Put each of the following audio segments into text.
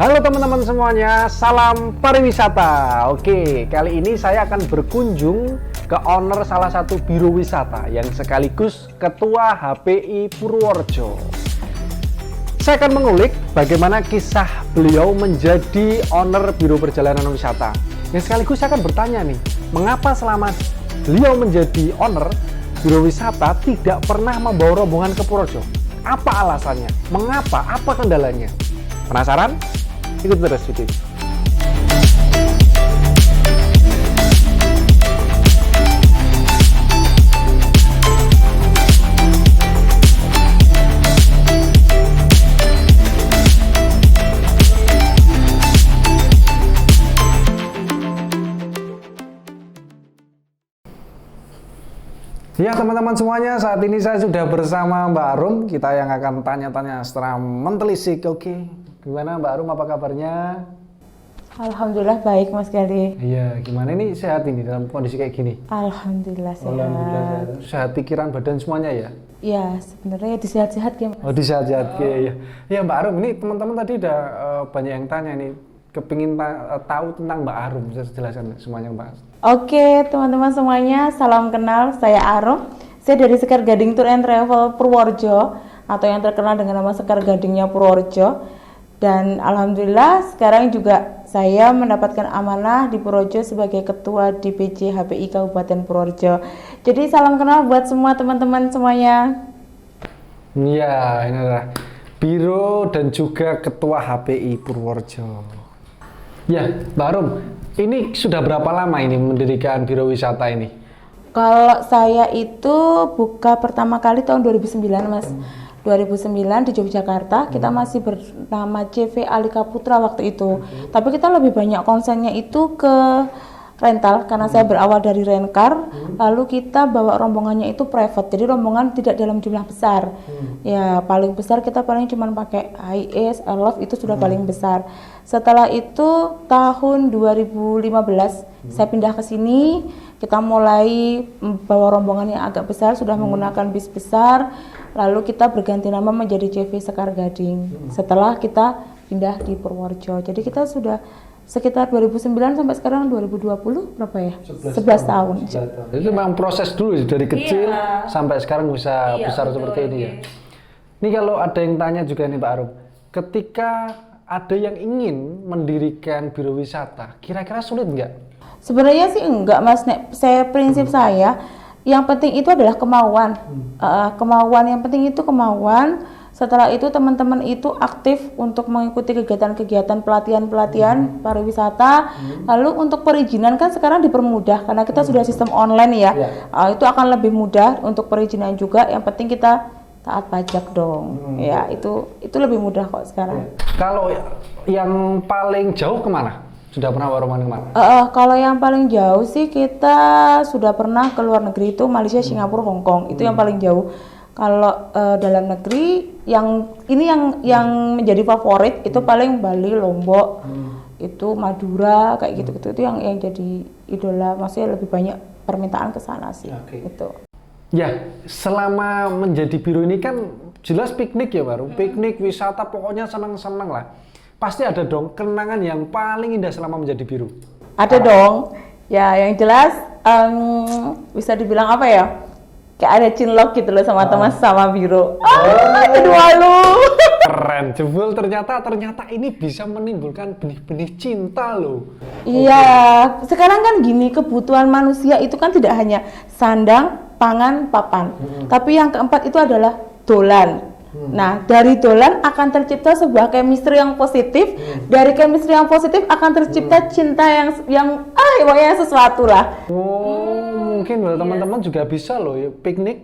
Halo teman-teman semuanya, salam pariwisata. Oke, kali ini saya akan berkunjung ke owner salah satu biro wisata yang sekaligus ketua HPI Purworejo. Saya akan mengulik bagaimana kisah beliau menjadi owner biro perjalanan wisata. Yang sekaligus saya akan bertanya nih, mengapa selama beliau menjadi owner biro wisata tidak pernah membawa rombongan ke Purworejo? Apa alasannya? Mengapa? Apa kendalanya? Penasaran? Ikut terus video. Ya teman-teman semuanya, saat ini saya sudah bersama Mbak Arum. Kita yang akan tanya-tanya setelah mentelisik. Oke, gimana Mbak Arum, apa kabarnya? Alhamdulillah baik Mas Gali. Iya, gimana ini sehat ini dalam kondisi kayak gini? Alhamdulillah sehat. Alhamdulillah sehat. Sehat pikiran badan semuanya ya? Ya sebenarnya disehat-sehat ya Mas. Oh disehat-sehat ya. Ya Mbak Arum, ini teman-teman tadi udah banyak yang tanya nih, kepingin tahu tentang Mbak Arum. Bisa jelaskan semuanya Mbak. Oke teman-teman semuanya, salam kenal, saya Arum. Saya dari Sekar Gading Tour and Travel Purworejo, atau yang terkenal dengan nama Sekar Gadingnya Purworejo. Dan alhamdulillah sekarang juga saya mendapatkan amanah di Purworejo sebagai ketua DPC HPI Kabupaten Purworejo. Jadi salam kenal buat semua teman-teman semuanya. Iya, ini adalah biro dan juga ketua HPI Purworejo. Ya, Mbak Arum, ini sudah berapa lama ini mendirikan biro wisata ini? Kalau saya itu buka pertama kali tahun 2009 Mas. 2009 di Yogyakarta, kita masih bernama CV Alika Putra waktu itu. Tapi kita lebih banyak konsennya itu ke rental, karena saya berawal dari rencar, lalu kita bawa rombongannya itu private, jadi rombongan tidak dalam jumlah besar. Ya paling besar kita paling cuma pakai HIS, Love itu sudah paling besar. Setelah itu tahun 2015 saya pindah ke sini, kita mulai bawa rombongan yang agak besar, sudah menggunakan bis besar, lalu kita berganti nama menjadi CV Sekar Gading. Setelah kita pindah di Purworejo, jadi kita sudah sekitar 2009 sampai sekarang 2020 berapa ya? 11 tahun. Itu memang proses dulu dari kecil sampai sekarang bisa besar betul, seperti ini ya. Ini kalau ada yang tanya juga nih Pak Arum, ketika ada yang ingin mendirikan biro wisata, kira-kira sulit nggak? Sebenarnya sih enggak Mas, saya prinsip saya yang penting itu adalah kemauan. Kemauan yang penting itu kemauan. Setelah itu teman-teman itu aktif untuk mengikuti kegiatan-kegiatan pelatihan pariwisata. Lalu untuk perizinan kan sekarang dipermudah karena kita sudah sistem online ya. Itu akan lebih mudah untuk perizinan juga. Yang penting kita taat pajak dong. Ya itu lebih mudah kok sekarang. Kalau yang paling jauh kemana? Sudah pernah rombongan kemana? Kalau yang paling jauh sih kita sudah pernah ke luar negeri, itu Malaysia, Singapura, Hong Kong. Itu yang paling jauh. Kalau dalam negeri yang menjadi favorit itu paling Bali, Lombok, itu Madura kayak gitu-gitu, itu yang jadi idola. Maksudnya lebih banyak permintaan ke sana sih. Itu. Ya, selama menjadi biro ini kan jelas piknik ya baru, piknik, wisata, pokoknya senang-senang lah. Pasti ada dong kenangan yang paling indah selama menjadi biro. Ada dong. Ya, yang jelas bisa dibilang apa ya? Kayak ada cinlok gitu loh sama teman sama biro. Kedua lu. Keren, jebul ternyata ini bisa menimbulkan benih-benih cinta loh. Iya, sekarang kan gini, kebutuhan manusia itu kan tidak hanya sandang, pangan, papan. Tapi yang keempat itu adalah dolan. Nah, dari dolan akan tercipta sebuah chemistry yang positif. Dari chemistry yang positif akan tercipta cinta yang pokoknya sesuatu lah. Mungkin teman-teman juga bisa loh ya, piknik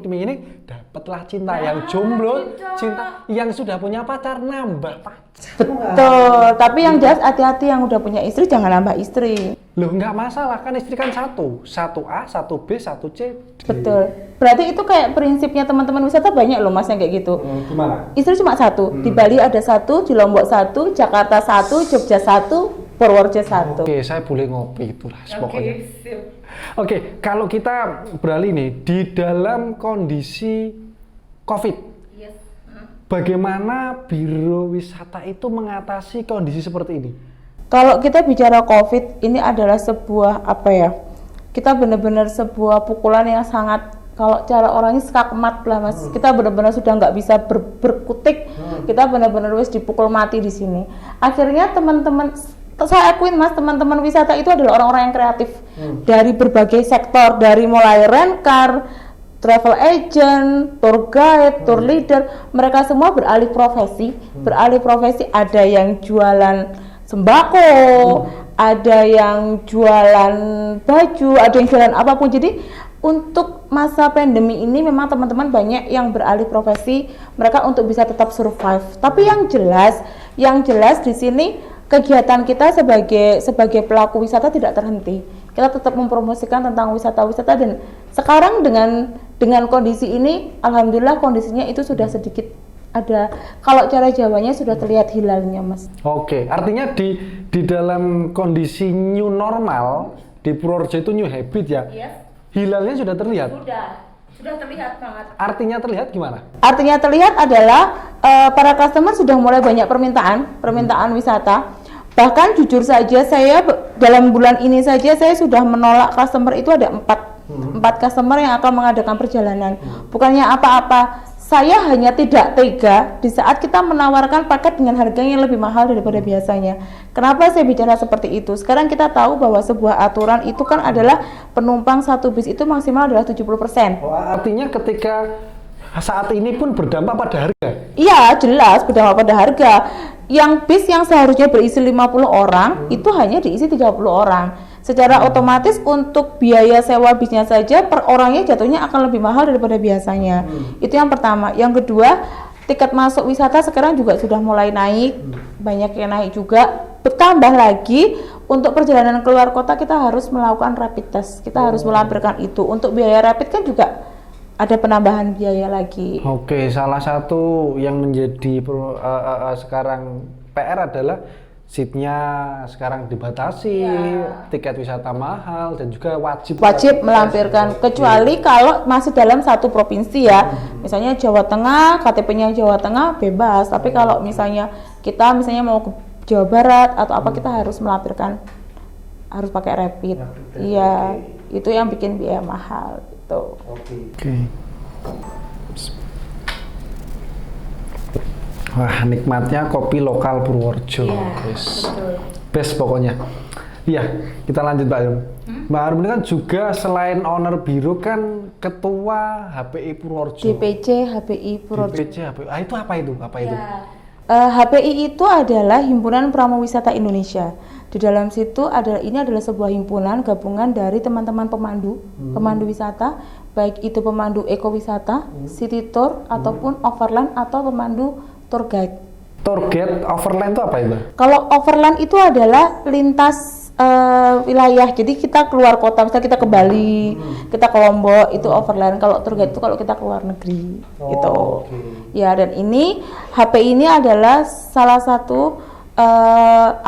ini dapatlah cinta. Yang jomblo cinta, yang sudah punya pacar nambah pacar. Betul, tapi yang jelas hati-hati, yang udah punya istri jangan nambah istri. Loh nggak masalah, kan istri kan satu A, satu B, satu C. Betul, berarti itu kayak prinsipnya teman-teman wisata banyak loh Mas yang kayak gitu. Gimana? Istri cuma satu, di Bali ada satu, di Lombok satu, Jakarta satu, Jogja satu, Purworejo satu. Oke, saya boleh ngopi itulah pokoknya. Oke, kalau kita beralih nih di dalam kondisi COVID, bagaimana Biro Wisata itu mengatasi kondisi seperti ini? Kalau kita bicara COVID, ini adalah sebuah apa ya? Kita benar-benar sebuah pukulan yang sangat, kalau cara orangnya skakmat lah mas. Kita benar-benar sudah nggak bisa berkutik. Kita benar-benar wis dipukul mati di sini. Akhirnya teman-teman, saya akuin mas, teman-teman wisata itu adalah orang-orang yang kreatif dari berbagai sektor, dari mulai rent car, travel agent, tour guide, tour leader, mereka semua beralih profesi. Ada yang jualan sembako, ada yang jualan baju, ada yang jualan apapun. Jadi untuk masa pandemi ini memang teman-teman banyak yang beralih profesi, mereka untuk bisa tetap survive. Tapi yang jelas di sini kegiatan kita sebagai pelaku wisata tidak terhenti. Kita tetap mempromosikan tentang wisata-wisata, dan sekarang dengan kondisi ini, alhamdulillah kondisinya itu sudah sedikit ada, kalau cara Jawanya sudah terlihat hilalnya mas. Oke, artinya di dalam kondisi new normal di Purworejo itu new habit ya? Yes. Hilalnya sudah terlihat? Sudah terlihat banget. Artinya terlihat gimana? Artinya terlihat adalah para customer sudah mulai banyak permintaan wisata. Bahkan jujur saja saya dalam bulan ini saja saya sudah menolak customer itu ada 4 customer yang akan mengadakan perjalanan. Bukannya apa-apa, saya hanya tidak tega di saat kita menawarkan paket dengan harga yang lebih mahal daripada biasanya. Kenapa saya bicara seperti itu? Sekarang kita tahu bahwa sebuah aturan itu kan adalah penumpang satu bis itu maksimal adalah 70%. Oh, artinya ketika saat ini pun berdampak pada harga? Iya, jelas berdampak pada harga. Yang bis yang seharusnya berisi 50 orang, itu hanya diisi 30 orang. Secara otomatis untuk biaya sewa bisnya saja per orangnya jatuhnya akan lebih mahal daripada biasanya. Itu yang pertama. Yang kedua, tiket masuk wisata sekarang juga sudah mulai naik, banyak yang naik juga. Bertambah lagi, untuk perjalanan keluar kota kita harus melakukan rapid test. Kita harus melampirkan itu. Untuk biaya rapid kan juga ada penambahan biaya lagi. Oke, salah satu yang menjadi sekarang PR adalah seatnya sekarang dibatasi, tiket wisata mahal, dan juga wajib melampirkan, kecuali kalau masih dalam satu provinsi ya. Misalnya Jawa Tengah, KTP-nya Jawa Tengah bebas, tapi kalau misalnya kita mau ke Jawa Barat atau apa, kita harus melampirkan, harus pakai rapid. Iya, itu yang bikin biaya mahal gitu. Oke. Wah, nikmatnya kopi lokal Purworejo. Best pokoknya. Iya, kita lanjut Mbak Arum. Mbak Arum ini kan juga selain owner biro kan ketua HPI Purworejo. DPC HPI Purworejo. DPC HPI. Itu apa itu? HPI itu adalah Himpunan Pramuwisata Indonesia. Di dalam situ ini adalah sebuah himpunan gabungan dari teman-teman pemandu wisata, baik itu pemandu ekowisata, city tour, ataupun overland atau pemandu tour guide. Tour guide overland itu apa itu? Kalau overland itu adalah lintas wilayah, jadi kita keluar kota, misalnya kita ke Bali, kita ke Lombok, itu overland. Kalau tour guide itu kalau kita keluar negeri, gitu. Ya, dan ini HPI ini adalah salah satu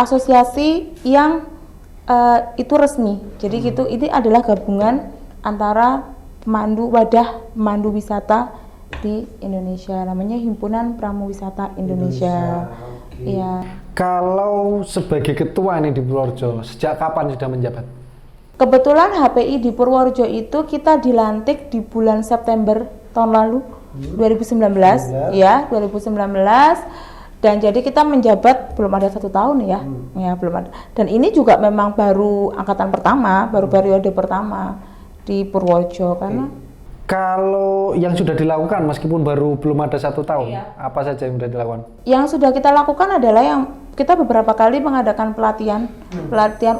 asosiasi yang itu resmi. Jadi gitu, ini adalah gabungan antara wadah pemandu wisata di Indonesia, namanya Himpunan Pramuwisata Indonesia. Iya. Kalau sebagai ketua nih di Purworejo, sejak kapan sudah menjabat? Kebetulan HPI di Purworejo itu kita dilantik di bulan September tahun lalu, 2019, ya 2019. Dan jadi kita menjabat belum ada 1 tahun ya, belum ada. Dan ini juga memang baru angkatan pertama, baru periode pertama di Purworejo karena. Kalau yang sudah dilakukan meskipun belum ada 1 tahun, apa saja yang sudah dilakukan? Yang sudah kita lakukan adalah yang kita beberapa kali mengadakan pelatihan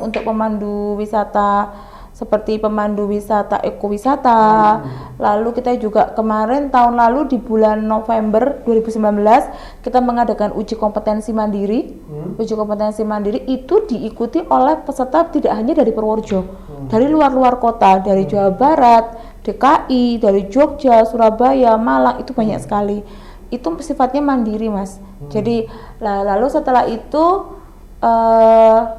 untuk pemandu wisata, seperti pemandu wisata ekowisata. Lalu kita juga kemarin tahun lalu di bulan November 2019 kita mengadakan uji kompetensi mandiri. Uji kompetensi mandiri itu diikuti oleh peserta tidak hanya dari Purworejo, dari luar kota, dari Jawa Barat, DKI, dari Jogja, Surabaya, Malang, itu banyak sekali. Itu sifatnya mandiri, Mas. Jadi lalu setelah itu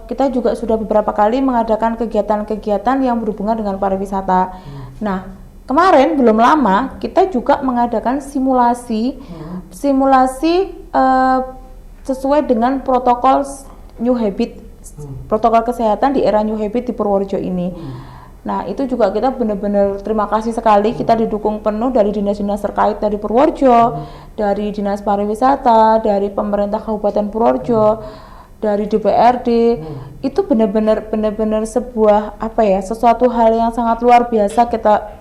kita juga sudah beberapa kali mengadakan kegiatan-kegiatan yang berhubungan dengan pariwisata. Nah, kemarin belum lama kita juga mengadakan simulasi simulasi sesuai dengan protokol New Habit, protokol kesehatan di era New Habit di Purworejo ini. Nah, itu juga kita benar-benar terima kasih sekali, kita didukung penuh dari dinas-dinas terkait dari Purworejo, dari Dinas Pariwisata, dari pemerintah Kabupaten Purworejo, dari DPRD. Itu benar-benar sebuah sesuatu hal yang sangat luar biasa,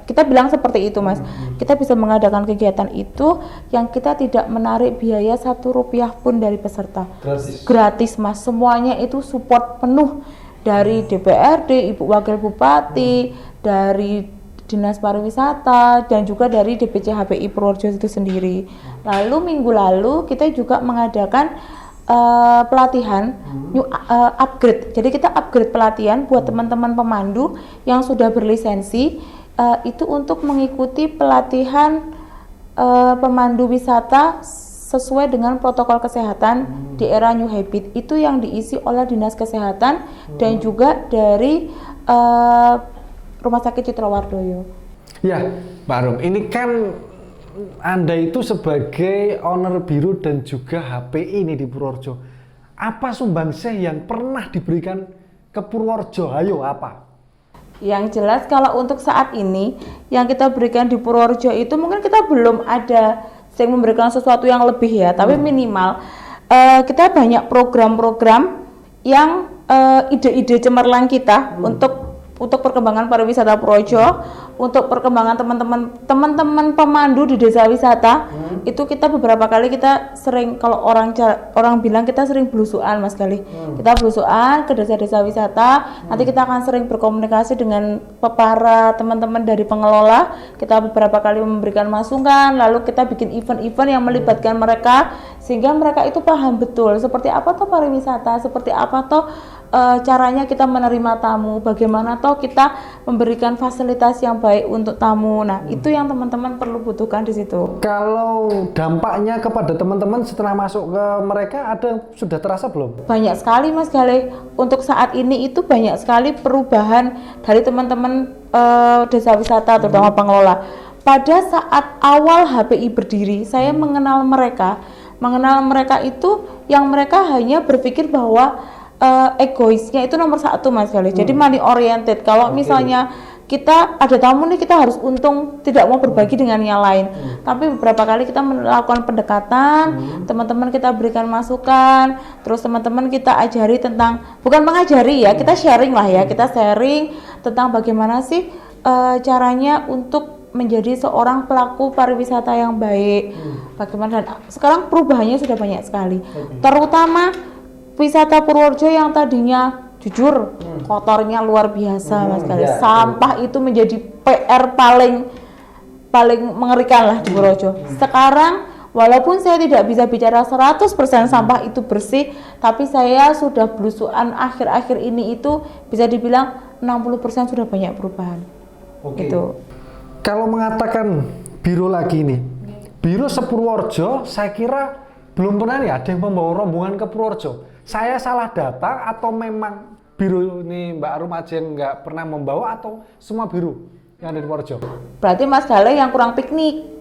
kita bilang seperti itu, Mas. Kita bisa mengadakan kegiatan itu yang kita tidak menarik biaya Rp1 pun dari peserta. Gratis, Mas. Semuanya itu support penuh dari DPRD, Ibu Wakil Bupati, dari Dinas Pariwisata, dan juga dari DPC HPI Purworejo itu sendiri. Lalu minggu lalu kita juga mengadakan pelatihan upgrade. Jadi kita upgrade pelatihan buat teman-teman pemandu yang sudah berlisensi, itu untuk mengikuti pelatihan pemandu wisata sesuai dengan protokol kesehatan di era New Habit. Itu yang diisi oleh Dinas Kesehatan dan juga dari Rumah Sakit Citrawardoyo. Ya, Pak Arum, ini kan Anda itu sebagai owner biro dan juga HPI ini di Purworejo. Apa sumbangsih yang pernah diberikan ke Purworejo? Ayo, apa? Yang jelas kalau untuk saat ini yang kita berikan di Purworejo itu mungkin kita belum ada yang memberikan sesuatu yang lebih ya, tapi minimal kita banyak program-program yang ide-ide cemerlang kita untuk perkembangan pariwisata Purworejo, untuk perkembangan teman-teman pemandu di desa wisata. Itu kita beberapa kali kita sering, kalau orang bilang kita sering belusuan, Mas Galih. Kita belusuan ke desa-desa wisata. Nanti kita akan sering berkomunikasi dengan para teman-teman dari pengelola. Kita beberapa kali memberikan masukan, lalu kita bikin event-event yang melibatkan mereka sehingga mereka itu paham betul seperti apa tuh pariwisata, seperti apa tuh caranya kita menerima tamu, bagaimana toh kita memberikan fasilitas yang baik untuk tamu. Nah, itu yang teman-teman perlu butuhkan di situ. Kalau dampaknya kepada teman-teman setelah masuk ke mereka sudah terasa belum? Banyak sekali, Mas Galih. Untuk saat ini itu banyak sekali perubahan dari teman-teman desa wisata, terutama pengelola. Pada saat awal HPI berdiri, saya mengenal mereka itu yang mereka hanya berpikir bahwa egoisnya itu nomor satu, Mas Galih. Jadi money oriented. Kalau misalnya kita ada tamu nih, kita harus untung, tidak mau berbagi dengan yang lain. Tapi beberapa kali kita melakukan pendekatan, teman-teman kita berikan masukan, terus teman-teman kita ajari tentang, bukan mengajari ya, kita sharing lah ya, kita sharing tentang bagaimana sih caranya untuk menjadi seorang pelaku pariwisata yang baik. Bagaimana, dan sekarang perubahannya sudah banyak sekali. Terutama wisata Purworejo yang tadinya jujur kotornya luar biasa, Mas Galih. Sampah itu menjadi PR paling mengerikan lah di Purworejo. Sekarang walaupun saya tidak bisa bicara 100% sampah itu bersih, tapi saya sudah belusuan akhir-akhir ini itu bisa dibilang 60% sudah banyak perubahan. Gitu. Kalau mengatakan biro lagi nih, biro se-Purworejo, saya kira belum pernah nih ada yang membawa rombongan ke Purworejo. Saya salah data atau memang biro ini Mbak Arum aja yang nggak pernah membawa, atau semua biro yang ada di Purworejo? Berarti Mas Galih yang kurang piknik.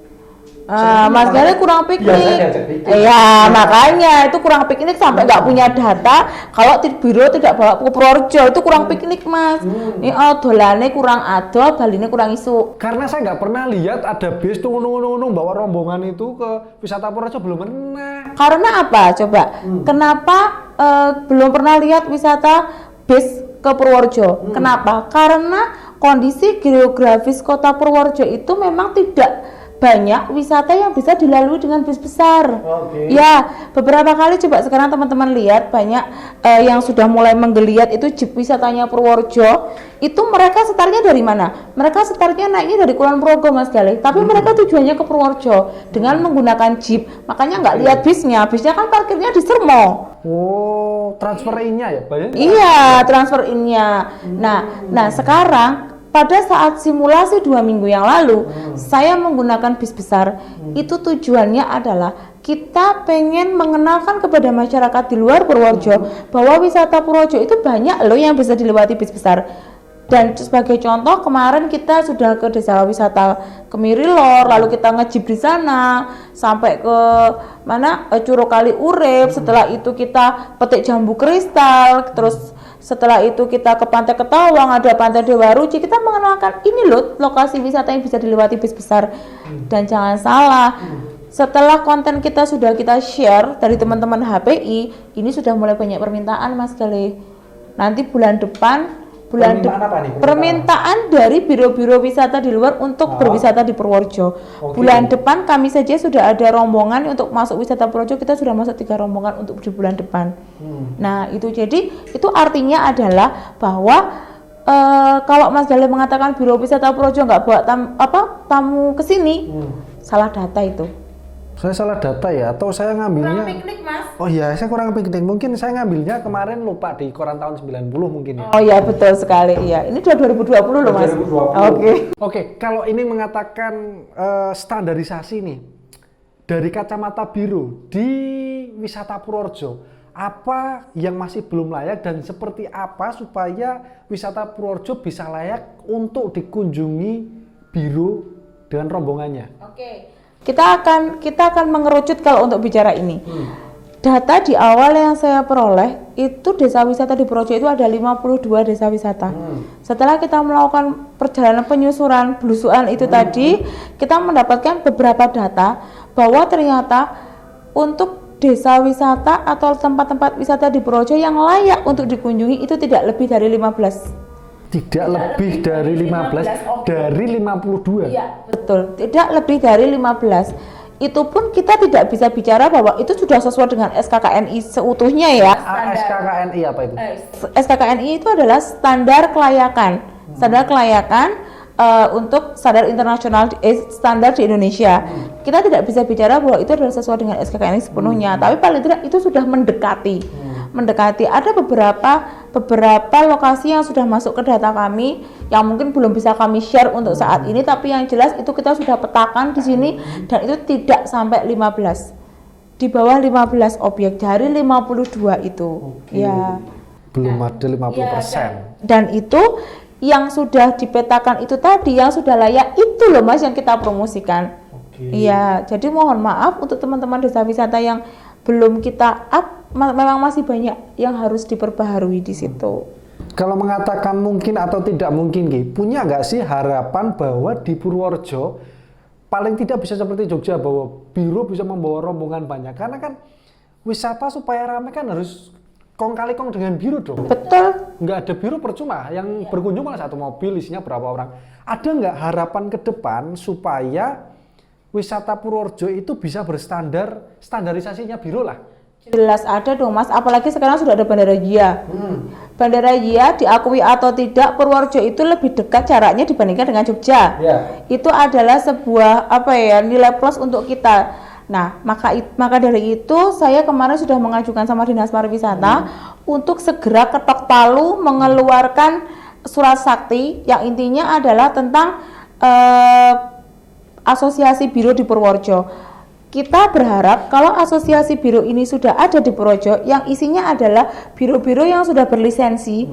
Mas Galih kurang piknik. Ya, makanya itu kurang piknik sampai nggak punya data. Kalau biro tidak bawa ke Purworejo itu kurang piknik, Mas. Ini dolane kurang ado, baline kurang isu. Karena saya nggak pernah lihat ada bis tuh nunung bawa rombongan itu ke wisata Purworejo, belum pernah. Karena apa? Coba. Kenapa belum pernah lihat wisata bis ke Purworejo? Kenapa? Karena kondisi geografis kota Purworejo itu memang tidak banyak wisata yang bisa dilalui dengan bis besar. Ya, beberapa kali coba sekarang teman-teman lihat banyak yang sudah mulai menggeliat itu jeep wisatanya Purworejo. Itu mereka startnya dari mana? Mereka startnya naiknya dari Kulon Progo, Mas Galih. Tapi mereka tujuannya ke Purworejo dengan menggunakan jeep. Makanya nggak lihat bisnya. Bisnya kan parkirnya di Sermo. Oh, transfer in-nya ya, Pak? Iya, transfer in-nya. Nah sekarang pada saat simulasi 2 minggu yang lalu, saya menggunakan bis besar. Itu tujuannya adalah kita pengen mengenalkan kepada masyarakat di luar Purworejo bahwa wisata Purworejo itu banyak loh yang bisa dilewati bis besar. Dan sebagai contoh kemarin kita sudah ke desa wisata Kemirilor, lalu kita ngejip di sana sampai ke mana Curug Kali Urip. Setelah itu kita petik jambu kristal, terus setelah itu kita ke Pantai Ketawang, ada Pantai Dewa Ruci. Kita mengenalkan ini loh lokasi wisata yang bisa dilewati bis besar. Dan jangan salah, setelah konten kita sudah kita share dari teman-teman HPI, ini sudah mulai banyak permintaan Mas Gale. Nanti bulan depan permintaan dari biro-biro wisata di luar untuk berwisata di Purworejo. Bulan depan kami saja sudah ada rombongan untuk masuk wisata Purworejo, kita sudah masuk 3 rombongan untuk di bulan depan. Nah itu jadi itu artinya adalah bahwa kalau Mas Gale mengatakan biro wisata Purworejo nggak bawa tamu ke sini, salah data itu. Saya salah data ya, atau saya ngambilnya Kurang piknik Mas. Oh iya, saya kurang piknik. Mungkin saya ngambilnya kemarin lupa di koran tahun 90 mungkin ya. Oh iya betul sekali. Iya, ini udah 2020 loh Mas. 2020. Oke, kalau ini mengatakan standarisasi nih dari kacamata biro di wisata Purworejo, apa yang masih belum layak dan seperti apa supaya wisata Purworejo bisa layak untuk dikunjungi biro dengan rombongannya? Oke. Kita akan mengerucut kalau untuk bicara ini. Data di awal yang saya peroleh itu desa wisata di Purworejo itu ada 52 desa wisata. Setelah kita melakukan perjalanan penyusuran belusuan itu tadi, kita mendapatkan beberapa data bahwa ternyata untuk desa wisata atau tempat-tempat wisata di Purworejo yang layak untuk dikunjungi itu tidak lebih dari 15. Tidak lebih dari 15 dari 52. Iya, betul. Tidak lebih dari 15. Itu pun kita tidak bisa bicara bahwa itu sudah sesuai dengan SKKNI seutuhnya ya. SKKNI apa itu? SKKNI itu adalah standar kelayakan. Standar kelayakan untuk standar internasional standar di Indonesia. Kita tidak bisa bicara bahwa itu adalah sesuai dengan SKKNI sepenuhnya, tapi paling tidak itu sudah mendekati. Ada beberapa lokasi yang sudah masuk ke data kami yang mungkin belum bisa kami share untuk saat ini, tapi yang jelas itu kita sudah petakan di sini dan itu tidak sampai 15. Di bawah 15 objek dari 52 itu. Ya. Belum ada 50%. Ya, dan itu yang sudah dipetakan itu tadi yang sudah layak itu loh Mas yang kita promosikan. Iya, jadi mohon maaf untuk teman-teman desa wisata yang belum kita up, memang masih banyak yang harus diperbaharui di situ. Kalau mengatakan mungkin atau tidak mungkin, punya nggak sih harapan bahwa di Purworejo paling tidak bisa seperti Jogja bahwa biro bisa membawa rombongan banyak? Karena kan wisata supaya ramai kan harus kong kali kong dengan biro dong. Betul. Nggak ada biro percuma, yang berkunjung malah satu mobil isinya berapa orang. Ada nggak harapan ke depan supaya wisata Purworejo itu bisa standarisasinya biro lah? Jelas ada dong Mas, apalagi sekarang sudah ada Bandara Jia. Bandara Jia diakui atau tidak Purworejo itu lebih dekat jaraknya dibandingkan dengan Jogja. Itu adalah sebuah nilai plus untuk kita. Nah, maka dari itu saya kemarin sudah mengajukan sama Dinas Pariwisata untuk segera ketok palu mengeluarkan surat sakti yang intinya adalah tentang asosiasi biro di Purworejo. Kita berharap kalau asosiasi biro ini sudah ada di Purworejo, yang isinya adalah biro-biro yang sudah berlisensi,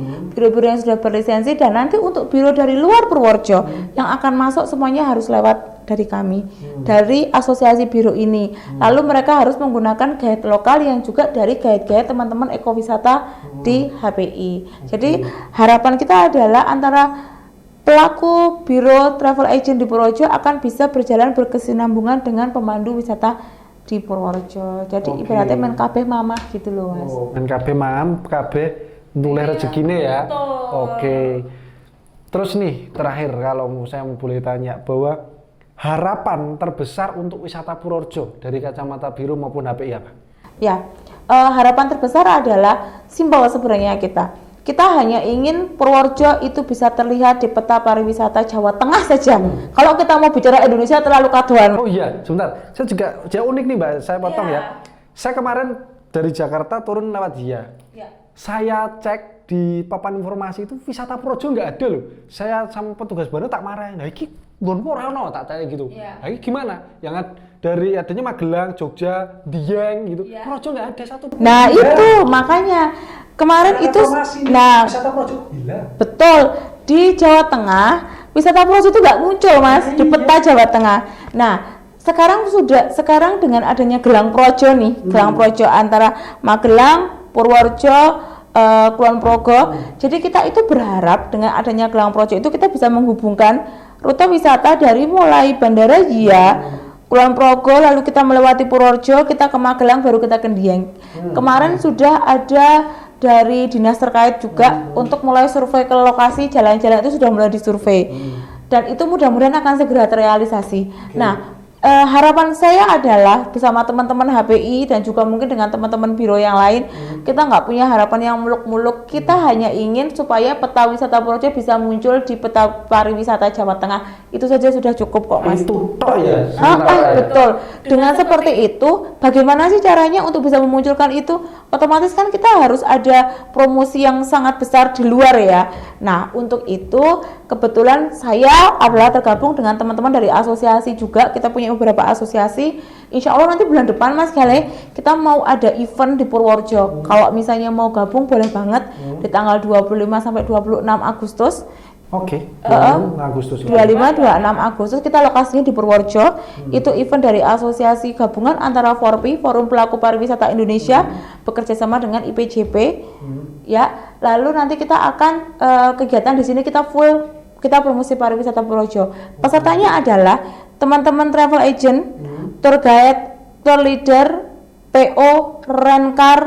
dan nanti untuk biro dari luar Purworejo yang akan masuk semuanya harus lewat dari kami, dari asosiasi biro ini. Lalu mereka harus menggunakan guide lokal yang juga dari guide-guide teman-teman ekowisata di HPI. Jadi harapan kita adalah antara pelaku biro travel agent di Purworejo akan bisa berjalan berkesinambungan dengan pemandu wisata di Purworejo. Jadi ibaratnya main kabeh mamah gitu loh Mas. Main kabeh mam, kabeh nuleh rezekine ya. Terus nih terakhir kalau saya boleh tanya bahwa harapan terbesar untuk wisata Purworejo dari kacamata biro maupun HPI apa? Ya, harapan terbesar adalah simpel sebenarnya kita. Kita hanya ingin Purworejo itu bisa terlihat di peta pariwisata Jawa Tengah saja. Kalau kita mau bicara Indonesia terlalu kaduan. Oh iya, sebentar. Saya juga unik nih Mbak, saya potong ya. Saya kemarin dari Jakarta turun lewat Jia. Saya cek di papan informasi itu wisata Purworejo nggak ada loh. Saya sama petugas baru tak marahin. Nah, ini nggonmu ora ono tak tanya gitu. Iya. Nah, ini gimana? Yang dari adanya Magelang, Jogja, Dieng gitu. Iya. Projo nggak ada satu. Nah itu makanya kemarin itu, nah wisata Projo gila. betul di Jawa Tengah wisata Projo itu nggak muncul mas di peta Jawa Tengah. Nah sekarang dengan adanya Gelang Projo nih, Gelang Projo antara Magelang, Purworejo, Kulon Progo. Jadi kita itu berharap dengan adanya Gelang Projo itu kita bisa menghubungkan rute wisata dari mulai Bandara Jia, Kulon Progo, lalu kita melewati Purworejo, kita ke Magelang, baru kita ke Dieng. Kemarin sudah ada dari dinas terkait juga untuk mulai survei ke lokasi jalan-jalan itu sudah mulai disurvei. Dan itu mudah-mudahan akan segera terrealisasi. Nah, harapan saya adalah bersama teman-teman HPI dan juga mungkin dengan teman-teman biro yang lain, kita nggak punya harapan yang muluk-muluk. Kita hanya ingin supaya peta wisata Purworejo bisa muncul di peta pariwisata Jawa Tengah. Itu saja sudah cukup kok mas. Itu tok ya. Betul. Dengan seperti itu, bagaimana sih caranya untuk bisa memunculkan itu? Otomatis kan kita harus ada promosi yang sangat besar di luar ya. Nah, untuk itu kebetulan saya adalah tergabung dengan teman-teman dari asosiasi juga. Kita punya beberapa asosiasi. Insya Allah nanti bulan depan Mas Gale kita mau ada event di Purworejo. Kalau misalnya mau gabung boleh banget di tanggal 25 sampai 26 Agustus. Oke. 25 Agustus. 25 26 Agustus kita lokasinya di Purworejo. Itu event dari asosiasi gabungan antara Forpi, Forum Pelaku Pariwisata Indonesia, bekerja sama dengan IPJP. Ya, lalu nanti kita akan kegiatan di sini kita promosi pariwisata Purworejo. Pesertanya adalah teman-teman travel agent, tour guide, tour leader, PO, rencar,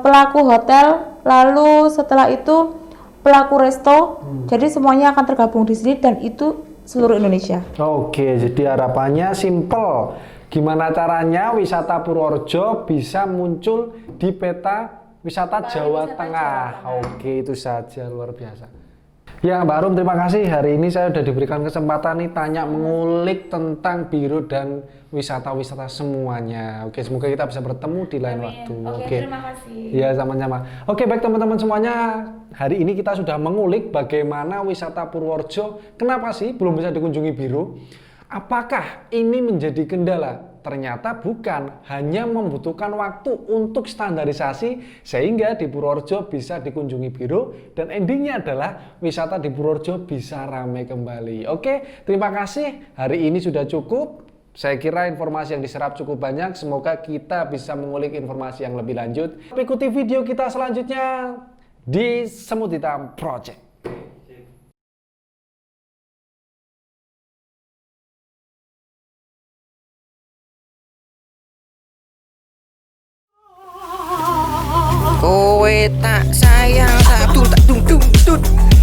pelaku hotel, lalu setelah itu pelaku resto. Jadi semuanya akan tergabung di sini dan itu seluruh Indonesia. Oke, jadi harapannya simple. Gimana caranya wisata Purworejo bisa muncul di peta wisata Jawa Tengah. Oke, itu saja, luar biasa. Ya Mbak Rum, terima kasih. Hari ini saya sudah diberikan kesempatan nih tanya mengulik tentang biro dan wisata-wisata semuanya. Oke, semoga kita bisa bertemu di lain waktu. Oke, terima kasih. Ya, sama-sama. Oke, baik teman-teman semuanya. Hari ini kita sudah mengulik bagaimana wisata Purworejo. Kenapa sih belum bisa dikunjungi biro? Apakah ini menjadi kendala? Ternyata bukan, hanya membutuhkan waktu untuk standarisasi sehingga di Purworejo bisa dikunjungi biro dan endingnya adalah wisata di Purworejo bisa ramai kembali. Oke, terima kasih. Hari ini sudah cukup. Saya kira informasi yang diserap cukup banyak. Semoga kita bisa mengulik informasi yang lebih lanjut. Ikuti video kita selanjutnya di Semut Hitam Project. Kowe tak sayang tak dung dung dung dung.